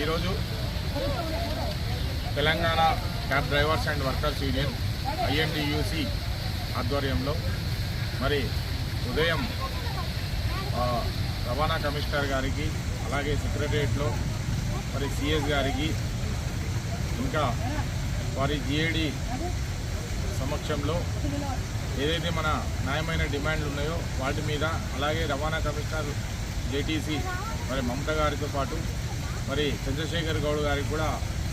ఈరోజు Telangana cab drivers and workers union INTUC ఆధ్వర్యంలో మరి ఉదయం రవాణా కమిషనర్ గారికి అలాగే సెక్రటరియట్లో మరి సిఎస్ గారికి ఇంకా వారి జిఏడి సమక్షంలో ఏదైతే మన న్యాయమైన డిమాండ్లు ఉన్నాయో వాటి మీద అలాగే రవాణా కమిషనర్ జేటీసీ మరి మమత గారితో పాటు మరి చంద్రశేఖర్ గౌడ్ గారికి కూడా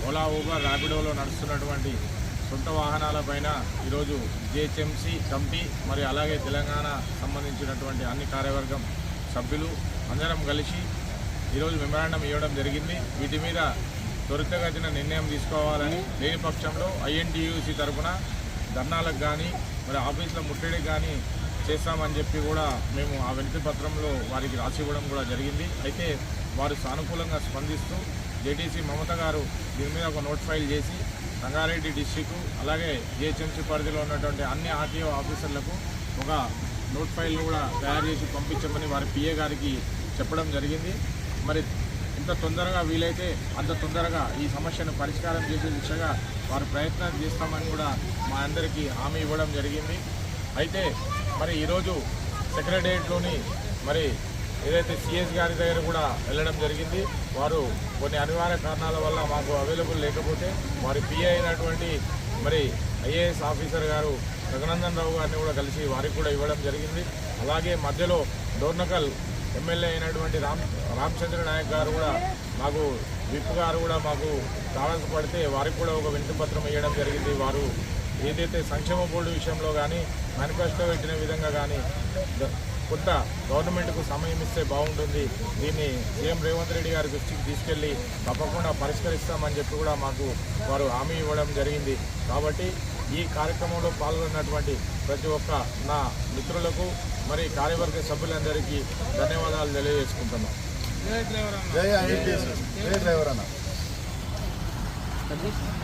ఓలా ఊబర్ ర్యాపిడోలో నడుస్తున్నటువంటి సొంత వాహనాలపైన ఈరోజు జిహెచ్ఎంసీ కమిటీ మరి అలాగే తెలంగాణ సంబంధించినటువంటి అన్ని కార్యవర్గం సభ్యులు అందరం కలిసి ఈరోజు మెమరాండం ఇవ్వడం జరిగింది. వీటి మీద త్వరితగతిన నిర్ణయం తీసుకోవాలని, లేని పక్షంలో ఐఎన్టీయూసీ తరఫున ధర్నాలకు కానీ మరి ఆఫీసుల ముట్టడికి కానీ చేస్తామని చెప్పి కూడా మేము ఆ వినతి పత్రంలో వారికి రాసి ఇవ్వడం కూడా జరిగింది. అయితే వారు సానుకూలంగా స్పందిస్తూ జేటీసీ మమత గారు దీని మీద ఒక నోట్ ఫైల్ చేసి రంగారెడ్డి డిస్టిక్ అలాగే జిహెచ్ఎంసీ పరిధిలో ఉన్నటువంటి అన్ని ఆర్టీఓ ఆఫీసర్లకు ఒక నోట్ ఫైల్ కూడా తయారు చేసి పంపించమని వారి పిఏ గారికి చెప్పడం జరిగింది. మరి ఎంత తొందరగా వీలైతే అంత తొందరగా ఈ సమస్యను పరిష్కారం చేసే దిశగా వారు ప్రయత్నాలు చేస్తామని కూడా మా అందరికీ హామీ ఇవ్వడం జరిగింది. అయితే మరి ఈరోజు సెక్రటరియట్లోని మరి ఏదైతే సిఎస్ గారి దగ్గర కూడా వెళ్ళడం జరిగింది. వారు కొన్ని అనివార్య కారణాల వల్ల మాకు అవైలబుల్ లేకపోతే వారి పిఏ అయినటువంటి మరి ఐఏఎస్ ఆఫీసర్ గారు రఘునందన్ రావు గారిని కూడా కలిసి వారికి కూడా ఇవ్వడం జరిగింది. అలాగే మధ్యలో డోర్నకల్ ఎమ్మెల్యే అయినటువంటి రామచంద్ర నాయక్ గారు కూడా మాకు విప్ గారు కూడా మాకు తారసపడితే వారికి కూడా ఒక వినతి పత్రం ఇవ్వడం జరిగింది. వారు ఏదైతే సంక్షేమ బోర్డు విషయంలో కానీ మేనిఫెస్టో పెట్టిన విధంగా కానీ కొంత గవర్నమెంట్కు సమయం ఇస్తే బాగుంటుంది, దీన్ని సీఎం రేవంత్ రెడ్డి గారి దృష్టికి తీసుకెళ్లి తప్పకుండా పరిష్కరిస్తామని చెప్పి కూడా మాకు వారు హామీ ఇవ్వడం జరిగింది. కాబట్టి ఈ కార్యక్రమంలో పాల్గొన్నటువంటి ప్రతి ఒక్క నా మిత్రులకు మరి కార్యవర్గ సభ్యులందరికీ ధన్యవాదాలు తెలియజేసుకుంటున్నాం. జై డ్రైవర్ అన్న.